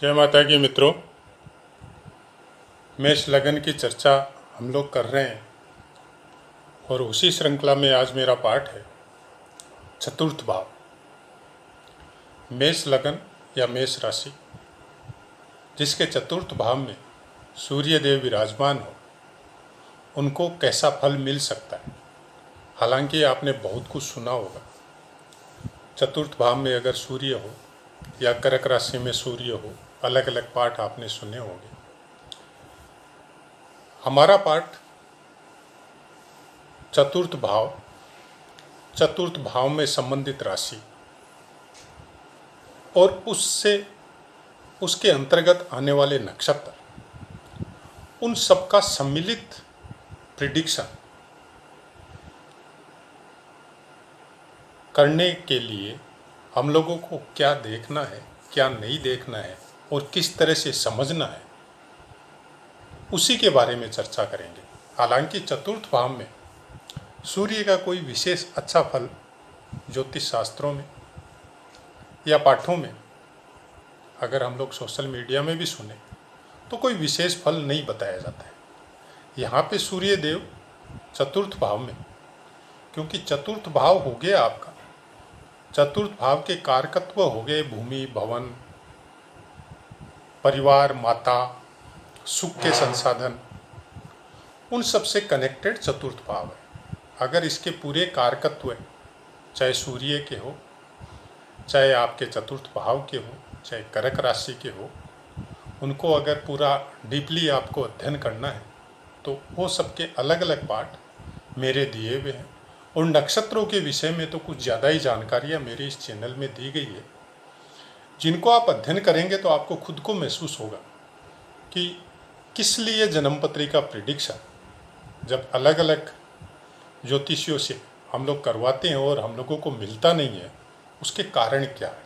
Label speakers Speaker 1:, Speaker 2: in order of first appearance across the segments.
Speaker 1: जय माता की मित्रों, मेष लगन की चर्चा हम लोग कर रहे हैं और उसी श्रृंखला में आज मेरा पाठ है चतुर्थ भाव। मेष लगन या मेष राशि जिसके चतुर्थ भाव में सूर्य देव विराजमान हो, उनको कैसा फल मिल सकता है। हालांकि आपने बहुत कुछ सुना होगा, चतुर्थ भाव में अगर सूर्य हो या कर्क राशि में सूर्य हो, अलग अलग पाठ आपने सुने होंगे। हमारा पाठ चतुर्थ भाव में संबंधित राशि और उसके अंतर्गत आने वाले नक्षत्र, उन सबका सम्मिलित प्रिडिक्शन करने के लिए हम लोगों को क्या देखना है, क्या नहीं देखना है और किस तरह से समझना है, उसी के बारे में चर्चा करेंगे। हालांकि चतुर्थ भाव में सूर्य का कोई विशेष अच्छा फल ज्योतिष शास्त्रों में या पाठों में, अगर हम लोग सोशल मीडिया में भी सुने तो कोई विशेष फल नहीं बताया जाता है। यहाँ पे सूर्य देव चतुर्थ भाव में, क्योंकि चतुर्थ भाव हो गया आपका, चतुर्थ भाव के कारकत्व हो गए भूमि, भवन, परिवार, माता, सुख के संसाधन, उन सब से कनेक्टेड चतुर्थ भाव है। अगर इसके पूरे कारकत्व चाहे सूर्य के हो, चाहे आपके चतुर्थ भाव के हो, चाहे कर्क राशि के हो, उनको अगर पूरा डीपली आपको अध्ययन करना है तो वो सबके अलग अलग पाठ मेरे दिए हुए हैं। और नक्षत्रों के विषय में तो कुछ ज़्यादा ही जानकारियाँ मेरे इस चैनल में दी गई है, जिनको आप अध्ययन करेंगे तो आपको खुद को महसूस होगा कि किस लिए जन्म पत्रिका प्रिडिक्शन जब अलग अलग ज्योतिषियों से हम लोग करवाते हैं और हम लोगों को मिलता नहीं है, उसके कारण क्या है।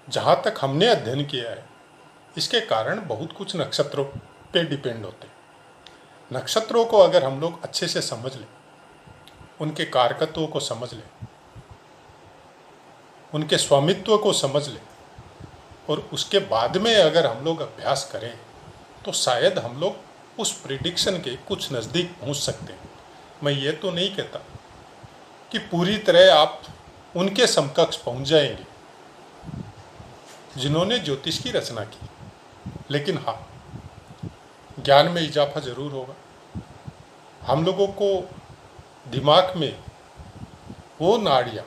Speaker 1: जहाँ तक हमने अध्ययन किया है, इसके कारण बहुत कुछ नक्षत्रों पे डिपेंड होते हैं। नक्षत्रों को अगर हम लोग अच्छे से समझ लें, उनके कारकत्वों को समझ लें, उनके स्वामित्व को समझ लें और उसके बाद में अगर हम लोग अभ्यास करें तो शायद हम लोग उस प्रिडिक्शन के कुछ नज़दीक पहुंच सकते हैं। मैं ये तो नहीं कहता कि पूरी तरह आप उनके समकक्ष पहुंच जाएंगे जिन्होंने ज्योतिष की रचना की, लेकिन हाँ, ज्ञान में इजाफा जरूर होगा। हम लोगों को दिमाग में वो नाड़ियाँ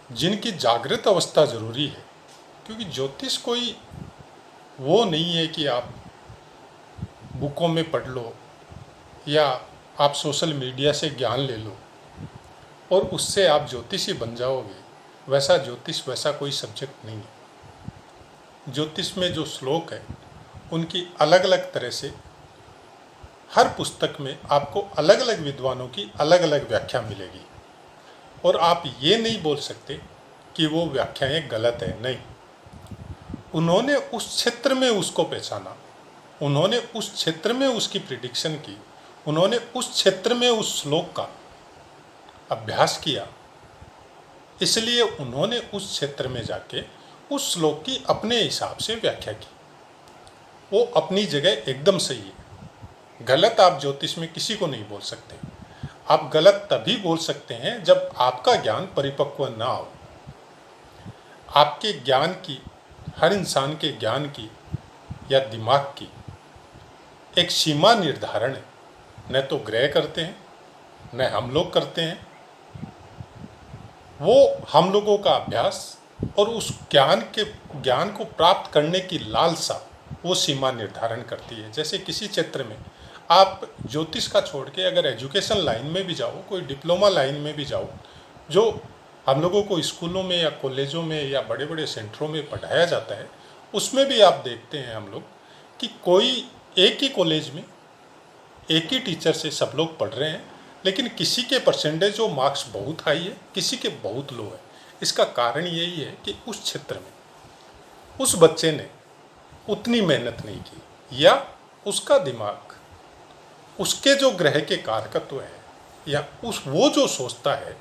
Speaker 1: जिनकी जागृत अवस्था जरूरी है, क्योंकि ज्योतिष कोई वो नहीं है कि आप बुकों में पढ़ लो या आप सोशल मीडिया से ज्ञान ले लो और उससे आप ज्योतिषी बन जाओगे। वैसा ज्योतिष, वैसा कोई सब्जेक्ट नहीं है। ज्योतिष में जो श्लोक है, उनकी अलग अलग तरह से हर पुस्तक में आपको अलग अलग विद्वानों की अलग अलग व्याख्या मिलेगी और आप ये नहीं बोल सकते कि वो व्याख्याएं गलत है। नहीं, उन्होंने उस क्षेत्र में उसको पहचाना, उन्होंने उस क्षेत्र में उसकी प्रिडिक्शन की, उन्होंने उस क्षेत्र में उस श्लोक का अभ्यास किया, इसलिए उन्होंने उस क्षेत्र में जाके उस श्लोक की अपने हिसाब से व्याख्या की। वो अपनी जगह एकदम सही है। गलत आप ज्योतिष में किसी को नहीं बोल सकते। आप गलत तभी बोल सकते हैं जब आपका ज्ञान परिपक्व ना हो। आपके ज्ञान की, हर इंसान के ज्ञान की या दिमाग की एक सीमा निर्धारण है। न तो ग्रह करते हैं, न हम लोग करते हैं। वो हम लोगों का अभ्यास और उस ज्ञान को प्राप्त करने की लालसा वो सीमा निर्धारण करती है। जैसे किसी क्षेत्र में आप ज्योतिष का छोड़ के अगर एजुकेशन लाइन में भी जाओ, कोई डिप्लोमा लाइन में भी जाओ, जो हम लोगों को स्कूलों में या कॉलेजों में या बड़े बड़े सेंटरों में पढ़ाया जाता है, उसमें भी आप देखते हैं हम लोग कि कोई एक ही कॉलेज में एक ही टीचर से सब लोग पढ़ रहे हैं, लेकिन किसी के परसेंटेज और मार्क्स बहुत हाई है, किसी के बहुत लो है। इसका कारण यही है कि उस क्षेत्र में उस बच्चे ने उतनी मेहनत नहीं की या उसका दिमाग, उसके जो ग्रह के कारकत्व है या वो जो सोचता है,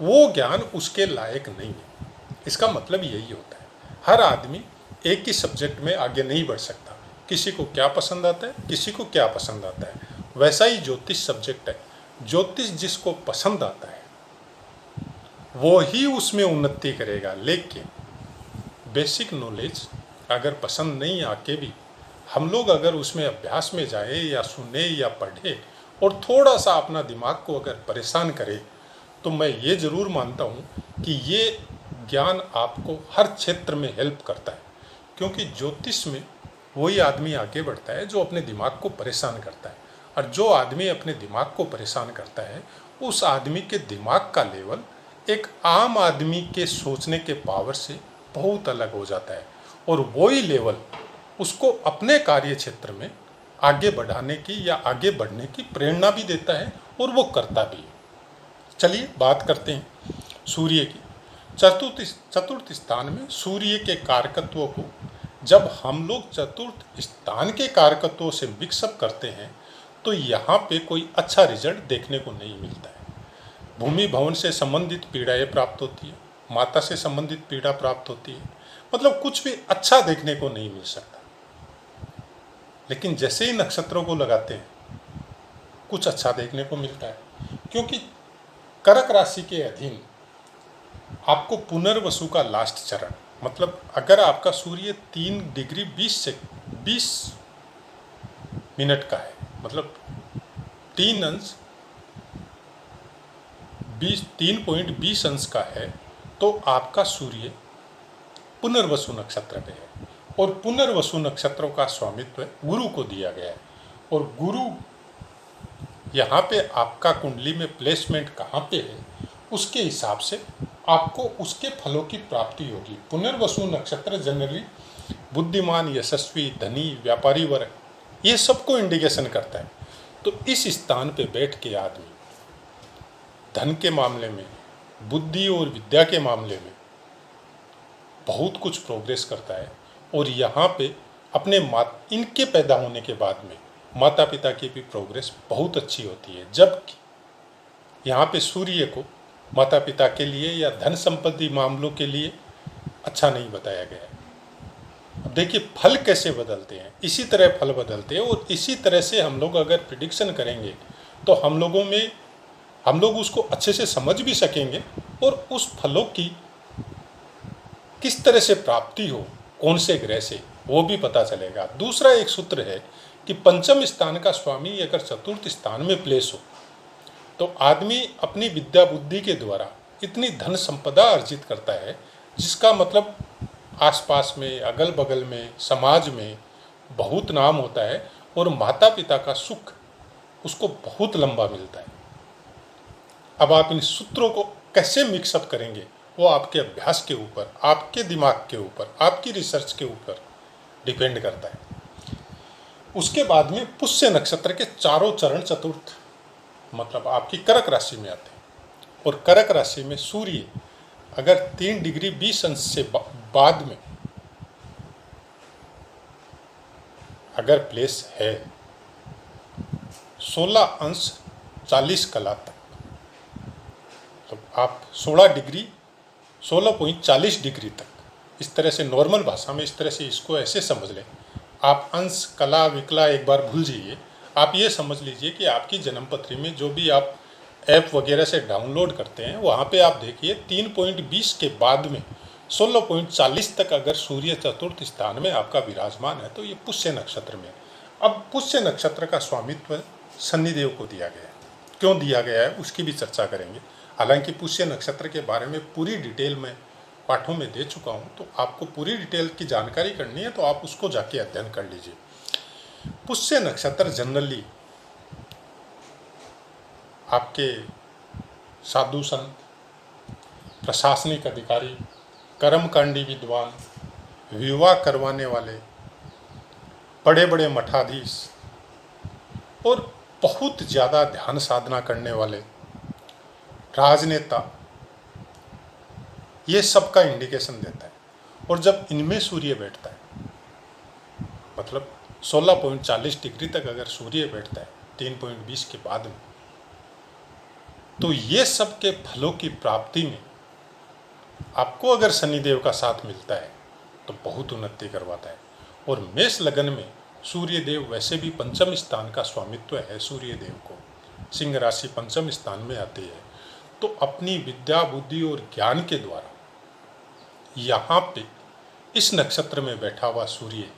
Speaker 1: वो ज्ञान उसके लायक नहीं है। इसका मतलब यही होता है। हर आदमी एक ही सब्जेक्ट में आगे नहीं बढ़ सकता। किसी को क्या पसंद आता है, किसी को क्या पसंद आता है। वैसा ही ज्योतिष सब्जेक्ट है। ज्योतिष जिसको पसंद आता है वो ही उसमें उन्नति करेगा। लेकिन बेसिक नॉलेज अगर पसंद नहीं आके भी हम लोग अगर उसमें अभ्यास में जाए या सुने या पढ़े और थोड़ा सा अपना दिमाग को अगर परेशान करे, तो मैं ये ज़रूर मानता हूँ कि ये ज्ञान आपको हर क्षेत्र में हेल्प करता है। क्योंकि ज्योतिष में वही आदमी आगे बढ़ता है जो अपने दिमाग को परेशान करता है। और जो आदमी अपने दिमाग को परेशान करता है उस आदमी के दिमाग का लेवल एक आम आदमी के सोचने के पावर से बहुत अलग हो जाता है। और वही लेवल उसको अपने कार्य क्षेत्र में आगे बढ़ाने की या आगे बढ़ने की प्रेरणा भी देता है और वो करता भी है। चलिए बात करते हैं सूर्य की। चतुर्थ स्थान में सूर्य के कारकत्वों को जब हम लोग चतुर्थ स्थान के कारकत्वों से मिक्सअप करते हैं तो यहाँ पे कोई अच्छा रिजल्ट देखने को नहीं मिलता है। भूमि भवन से संबंधित पीड़ाएं प्राप्त होती है, माता से संबंधित पीड़ा प्राप्त होती है, मतलब कुछ भी अच्छा देखने को नहीं मिल सकता। लेकिन जैसे ही नक्षत्रों को लगाते हैं कुछ अच्छा देखने को मिलता है। क्योंकि कर्क राशि के अधीन आपको पुनर्वसु का लास्ट चरण, मतलब अगर आपका सूर्य 3 डिग्री 20 मिनट का है, मतलब 3.20 अंश का है, तो आपका सूर्य पुनर्वसु नक्षत्र पे है। और पुनर्वसु नक्षत्रों का स्वामित्व गुरु को दिया गया है। और गुरु यहाँ पे आपका कुंडली में प्लेसमेंट कहाँ पे है उसके हिसाब से आपको उसके फलों की प्राप्ति होगी। पुनर्वसु नक्षत्र जनरली बुद्धिमान, यशस्वी, धनी, व्यापारी वर्ग, ये सबको इंडिकेशन करता है। तो इस स्थान पे बैठ के आदमी धन के मामले में, बुद्धि और विद्या के मामले में बहुत कुछ प्रोग्रेस करता है। और यहाँ पे अपने इनके पैदा होने के बाद में माता पिता की भी प्रोग्रेस बहुत अच्छी होती है। जबकि यहाँ पे सूर्य को माता पिता के लिए या धन संपत्ति मामलों के लिए अच्छा नहीं बताया गया है। अब देखिए फल कैसे बदलते हैं, इसी तरह फल बदलते हैं। और इसी तरह से हम लोग अगर प्रिडिक्शन करेंगे तो हम लोग उसको अच्छे से समझ भी सकेंगे और उस फलों की किस तरह से प्राप्ति हो, कौन से ग्रह से, वो भी पता चलेगा। दूसरा एक सूत्र है कि पंचम स्थान का स्वामी अगर चतुर्थ स्थान में प्लेस हो तो आदमी अपनी विद्या बुद्धि के द्वारा इतनी धन संपदा अर्जित करता है जिसका मतलब आसपास में, अगल बगल में, समाज में बहुत नाम होता है। और माता पिता का सुख उसको बहुत लंबा मिलता है। अब आप इन सूत्रों को कैसे मिक्सअप करेंगे वो आपके अभ्यास के ऊपर, आपके दिमाग के ऊपर, आपकी रिसर्च के ऊपर डिपेंड करता है। उसके बाद में पुष्य नक्षत्र के चारों चरण चतुर्थ, मतलब आपकी कर्क राशि में आते हैं। और कर्क राशि में सूर्य अगर 3 डिग्री 20 अंश से बाद में अगर प्लेस है 16 अंश 40 कला तक, तो आप 16.40 डिग्री तक, इस तरह से नॉर्मल भाषा में इस तरह से इसको ऐसे समझ लें। आप अंश, कला, विकला एक बार भूल जाइए। आप ये समझ लीजिए कि आपकी जन्मपत्री में जो भी आप ऐप वगैरह से डाउनलोड करते हैं वहाँ पे आप देखिए 3.20 के बाद में 16.40 तक अगर सूर्य चतुर्थ स्थान में आपका विराजमान है तो ये पुष्य नक्षत्र में। अब पुष्य नक्षत्र का स्वामित्व शनिदेव को दिया गया है। क्यों दिया गया है उसकी भी चर्चा करेंगे। हालांकि पुष्य नक्षत्र के बारे में पूरी डिटेल में पाठों में दे चुका हूँ, तो आपको पूरी डिटेल की जानकारी करनी है तो आप उसको जाके अध्ययन कर लीजिए। पुष्य नक्षत्र जनरली आपके साधु संत, प्रशासनिक अधिकारी, कर्मकांडी विद्वान, विवाह करवाने वाले, बड़े बड़े मठाधीश और बहुत ज़्यादा ध्यान साधना करने वाले राजनेता, ये सब का इंडिकेशन देता है। और जब इनमें सूर्य बैठता है, मतलब 16.40 डिग्री तक अगर सूर्य बैठता है 3.20 के बाद में, तो ये सब के फलों की प्राप्ति में आपको अगर शनिदेव का साथ मिलता है तो बहुत उन्नति करवाता है। और मेष लगन में सूर्य देव वैसे भी पंचम स्थान का स्वामित्व है सूर्य देव को, सिंह राशि पंचम स्थान में आती है। तो अपनी विद्या बुद्धि और ज्ञान के द्वारा यहाँ पे इस नक्षत्र में बैठा हुआ सूर्य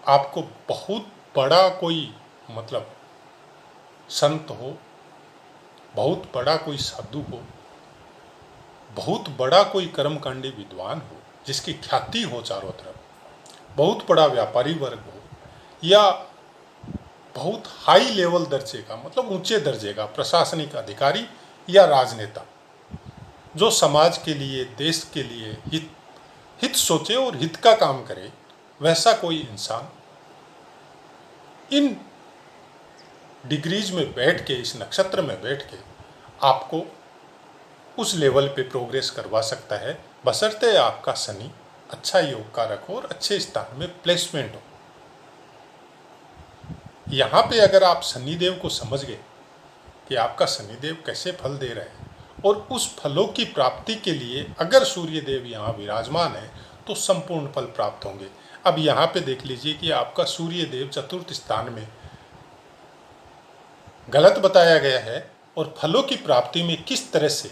Speaker 1: आपको बहुत बड़ा कोई मतलब संत हो, बहुत बड़ा कोई साधु हो, बहुत बड़ा कोई कर्मकांडी विद्वान हो जिसकी ख्याति हो चारों तरफ, बहुत बड़ा व्यापारी वर्ग हो, या बहुत हाई लेवल दर्जे का मतलब ऊंचे दर्जे का प्रशासनिक अधिकारी या राजनेता जो समाज के लिए, देश के लिए हित सोचे और हित का काम करे, वैसा कोई इंसान इन डिग्रीज में बैठ के, इस नक्षत्र में बैठ के आपको उस लेवल पे प्रोग्रेस करवा सकता है, बशर्ते आपका शनि अच्छा योग कारक हो और अच्छे स्थान में प्लेसमेंट हो। यहाँ पे अगर आप शनिदेव को समझ गए कि आपका शनिदेव कैसे फल दे रहे हैं और उस फलों की प्राप्ति के लिए अगर सूर्य देव यहाँ विराजमान है तो संपूर्ण फल प्राप्त होंगे। अब यहाँ पे देख लीजिए कि आपका सूर्य देव चतुर्थ स्थान में गलत बताया गया है और फलों की प्राप्ति में किस तरह से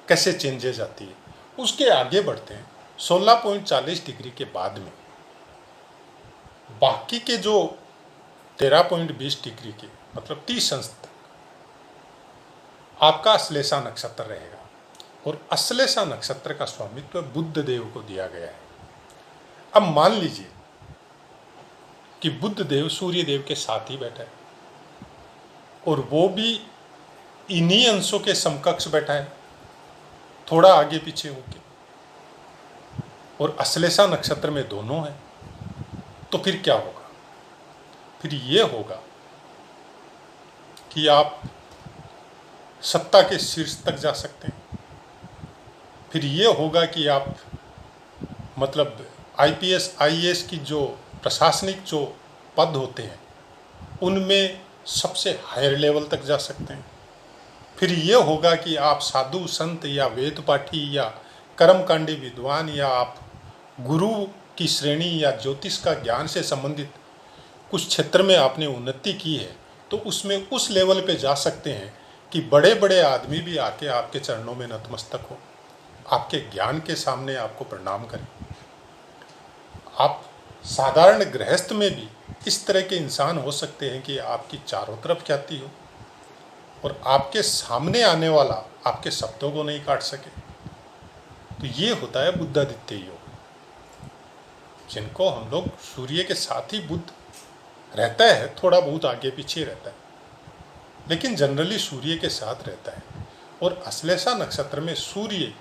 Speaker 1: कैसे चेंजेस आती है। उसके आगे बढ़ते हैं 16.40 डिग्री के बाद में बाकी के जो 13.20 डिग्री के मतलब 30 अंश तक आपका अश्लेषा नक्षत्र रहेगा और अश्लेषा नक्षत्र का स्वामित्व बुध देव को दिया गया है। अब मान लीजिए कि बुध देव सूर्य देव के साथ ही बैठा है और वो भी इन्हीं अंशों के समकक्ष बैठा है, थोड़ा आगे पीछे होके, और अश्लेषा नक्षत्र में दोनों है, तो फिर क्या होगा? फिर ये होगा कि आप सत्ता के शीर्ष तक जा सकते हैं। फिर ये होगा कि आप मतलब आईपीएस आईएएस की जो प्रशासनिक जो पद होते हैं उनमें सबसे हायर लेवल तक जा सकते हैं। फिर ये होगा कि आप साधु संत या वेद पाठी या कर्मकांडी विद्वान या आप गुरु की श्रेणी या ज्योतिष का ज्ञान से संबंधित कुछ क्षेत्र में आपने उन्नति की है तो उसमें उस लेवल पे जा सकते हैं कि बड़े बड़े आदमी भी आके आपके चरणों में नतमस्तक हो, आपके ज्ञान के सामने आपको प्रणाम करें। आप साधारण गृहस्थ में भी इस तरह के इंसान हो सकते हैं कि आपकी चारों तरफ ख्याति हो और आपके सामने आने वाला आपके शब्दों को नहीं काट सके। तो ये होता है बुद्धादित्य योग, जिनको हम लोग सूर्य के साथ ही बुध रहता है, थोड़ा बहुत आगे पीछे रहता है लेकिन जनरली सूर्य के साथ रहता है। और अश्लेषा नक्षत्र में सूर्य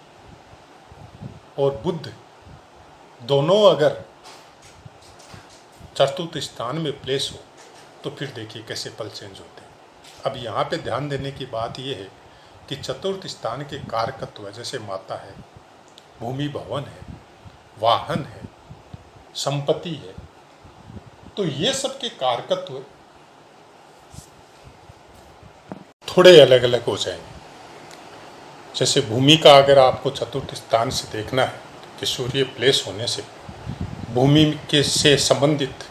Speaker 1: और बुध दोनों अगर चतुर्थ स्थान में प्लेस हो तो फिर देखिए कैसे फल चेंज होते हैं। अब यहाँ पे ध्यान देने की बात यह है कि चतुर्थ स्थान के कारकत्व जैसे माता है, भूमि भवन है, वाहन है, संपत्ति है, तो ये सब के कारकत्व थोड़े अलग अलग हो जाएंगे। जैसे भूमि का अगर आपको चतुर्थ स्थान से देखना है कि सूर्य प्लेस होने से भूमि के से संबंधित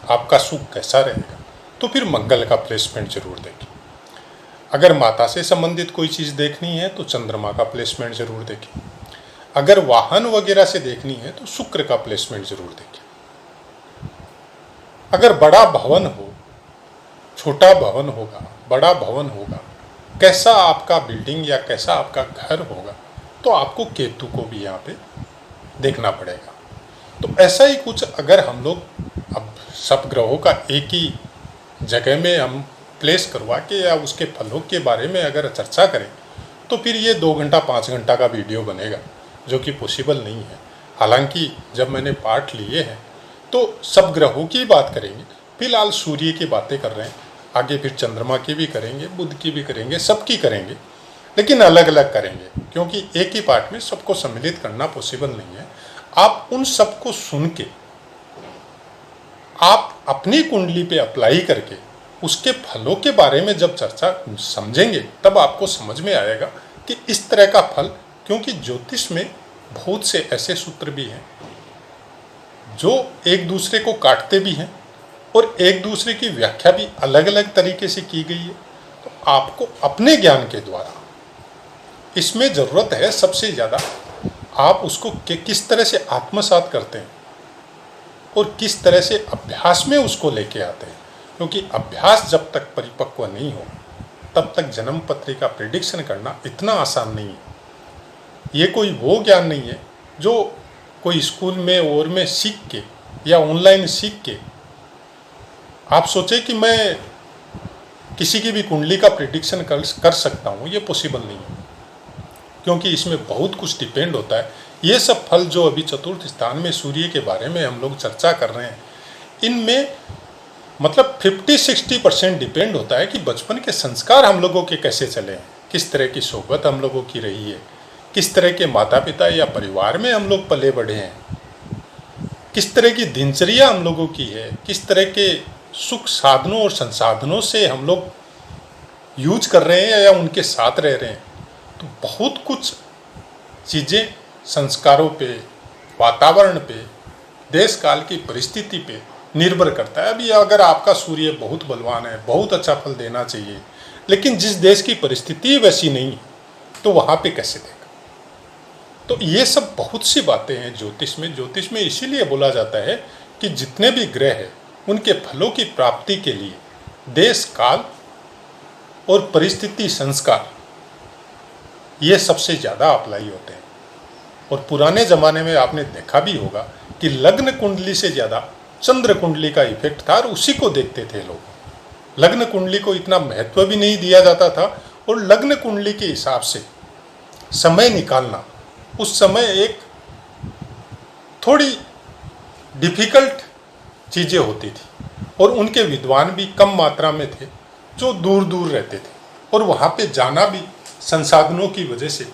Speaker 1: आपका सुख कैसा रहेगा तो फिर मंगल का प्लेसमेंट जरूर देखिए। अगर माता से संबंधित कोई चीज़ देखनी है तो चंद्रमा का प्लेसमेंट जरूर देखिए। अगर वाहन वगैरह से देखनी है तो शुक्र का प्लेसमेंट जरूर देखिए। अगर बड़ा भवन हो, छोटा भवन होगा, बड़ा भवन होगा, कैसा आपका बिल्डिंग या कैसा आपका घर होगा तो आपको केतु को भी यहाँ पे देखना पड़ेगा। तो ऐसा ही कुछ अगर हम लोग अब सब ग्रहों का एक ही जगह में हम प्लेस करवा के या उसके फलों के बारे में अगर चर्चा करें तो फिर ये 2 घंटा 5 घंटा का वीडियो बनेगा जो कि पॉसिबल नहीं है। हालांकि जब मैंने पाठ लिए हैं तो सब ग्रहों की बात करेंगे, फिलहाल सूर्य की बातें कर रहे हैं, आगे फिर चंद्रमा की भी करेंगे, बुध की भी करेंगे, सबकी करेंगे, लेकिन अलग अलग करेंगे क्योंकि एक ही पाठ में सबको सम्मिलित करना पॉसिबल नहीं है। आप उन सबको सुन के आप अपनी कुंडली पे अप्लाई करके उसके फलों के बारे में जब चर्चा समझेंगे तब आपको समझ में आएगा कि इस तरह का फल, क्योंकि ज्योतिष में बहुत से ऐसे सूत्र भी हैं जो एक दूसरे को काटते भी हैं और एक दूसरे की व्याख्या भी अलग अलग तरीके से की गई है। तो आपको अपने ज्ञान के द्वारा इसमें ज़रूरत है सबसे ज़्यादा आप उसको किस तरह से आत्मसात करते हैं और किस तरह से अभ्यास में उसको लेके आते हैं, क्योंकि अभ्यास जब तक परिपक्व नहीं हो तब तक जन्म पत्रिका प्रेडिक्शन करना इतना आसान नहीं है। ये कोई वो ज्ञान नहीं है जो कोई स्कूल में और में सीख के या ऑनलाइन सीख के आप सोचे कि मैं किसी की भी कुंडली का प्रेडिक्शन कर सकता हूँ। ये पॉसिबल नहीं है, क्योंकि इसमें बहुत कुछ डिपेंड होता है। ये सब फल जो अभी चतुर्थ स्थान में सूर्य के बारे में हम लोग चर्चा कर रहे हैं, इनमें मतलब 50-60% डिपेंड होता है कि बचपन के संस्कार हम लोगों के कैसे चले हैं, किस तरह की सोहबत हम लोगों की रही है, किस तरह के माता पिता या परिवार में हम लोग पले बढ़े हैं, किस तरह की दिनचर्या हम लोगों की है, किस तरह के सुख साधनों और संसाधनों से हम लोग यूज कर रहे हैं या उनके साथ रह रहे हैं। तो बहुत कुछ चीज़ें संस्कारों पे, वातावरण पे, देश काल की परिस्थिति पे निर्भर करता है। अभी अगर आपका सूर्य बहुत बलवान है, बहुत अच्छा फल देना चाहिए, लेकिन जिस देश की परिस्थिति वैसी नहीं है तो वहाँ पे कैसे देगा। तो ये सब बहुत सी बातें हैं ज्योतिष में। ज्योतिष में इसीलिए बोला जाता है कि जितने भी ग्रह हैं उनके फलों की प्राप्ति के लिए देश काल और परिस्थिति संस्कार ये सबसे ज़्यादा अप्लाई होते हैं। और पुराने ज़माने में आपने देखा भी होगा कि लग्न कुंडली से ज़्यादा चंद्र कुंडली का इफेक्ट था और उसी को देखते थे लोग। लग्न कुंडली को इतना महत्व भी नहीं दिया जाता था और लग्न कुंडली के हिसाब से समय निकालना उस समय एक थोड़ी डिफ़िकल्ट चीज़ें होती थी और उनके विद्वान भी कम मात्रा में थे जो दूर दूर रहते थे और वहाँ पे जाना भी संसाधनों की वजह से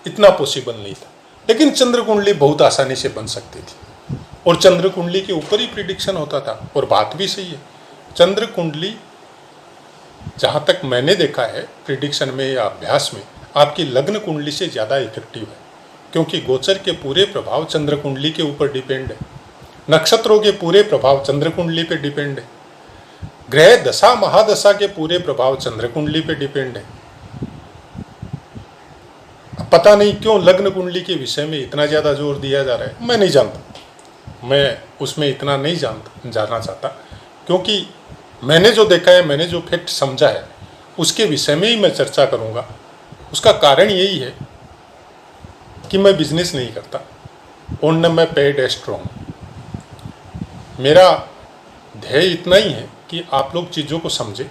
Speaker 1: इतना पॉसिबल नहीं था। लेकिन चंद्र कुंडली बहुत आसानी से बन सकती थी और चंद्र कुंडली के ऊपर ही प्रिडिक्शन होता था। और बात भी सही है, चंद्र कुंडली जहाँ तक मैंने देखा है प्रिडिक्शन में या अभ्यास में आपकी लग्न कुंडली से ज़्यादा इफेक्टिव है, क्योंकि गोचर के पूरे प्रभाव चंद्र कुंडली के ऊपर डिपेंड है, नक्षत्रों के पूरे प्रभाव चंद्र कुंडली पे डिपेंड है, ग्रह दशा महादशा के पूरे प्रभाव चंद्र कुंडली पे डिपेंड है। पता नहीं क्यों लग्न कुंडली के विषय में इतना ज़्यादा जोर दिया जा रहा है, मैं नहीं जानता, मैं उसमें इतना नहीं जानना चाहता, क्योंकि मैंने जो देखा है, मैंने जो फैक्ट समझा है उसके विषय में ही मैं चर्चा करूँगा। उसका कारण यही है कि मैं बिजनेस नहीं करता और न मैं पेड एस्ट्रो हूँ। मेरा ध्येय इतना ही है कि आप लोग चीज़ों को समझें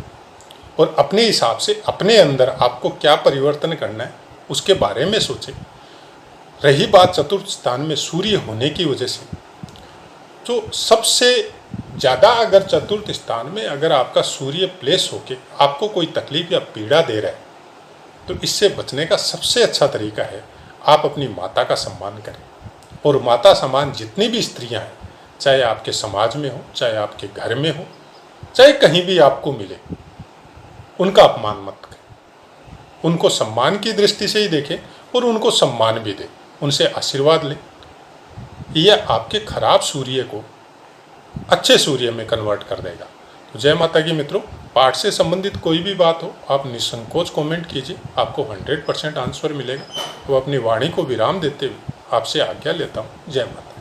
Speaker 1: और अपने हिसाब से अपने अंदर आपको क्या परिवर्तन करना है उसके बारे में सोचें। रही बात चतुर्थ स्थान में सूर्य होने की वजह से, जो सबसे ज़्यादा अगर चतुर्थ स्थान में अगर आपका सूर्य प्लेस होके आपको कोई तकलीफ या पीड़ा दे रहा है तो इससे बचने का सबसे अच्छा तरीका है आप अपनी माता का सम्मान करें। और माता समान जितनी भी स्त्रियां हैं, चाहे आपके समाज में हो, चाहे आपके घर में हो, चाहे कहीं भी आपको मिले, उनका अपमान मत करें। उनको सम्मान की दृष्टि से ही देखें और उनको सम्मान भी दें, उनसे आशीर्वाद लें। यह आपके खराब सूर्य को अच्छे सूर्य में कन्वर्ट कर देगा। तो जय माता की मित्रों, पाठ से संबंधित कोई भी बात हो आप निसंकोच कमेंट कीजिए, आपको 100% आंसर मिलेगा। तो अपनी वाणी को विराम देते हुए आपसे आज्ञा लेता हूँ। जय माता।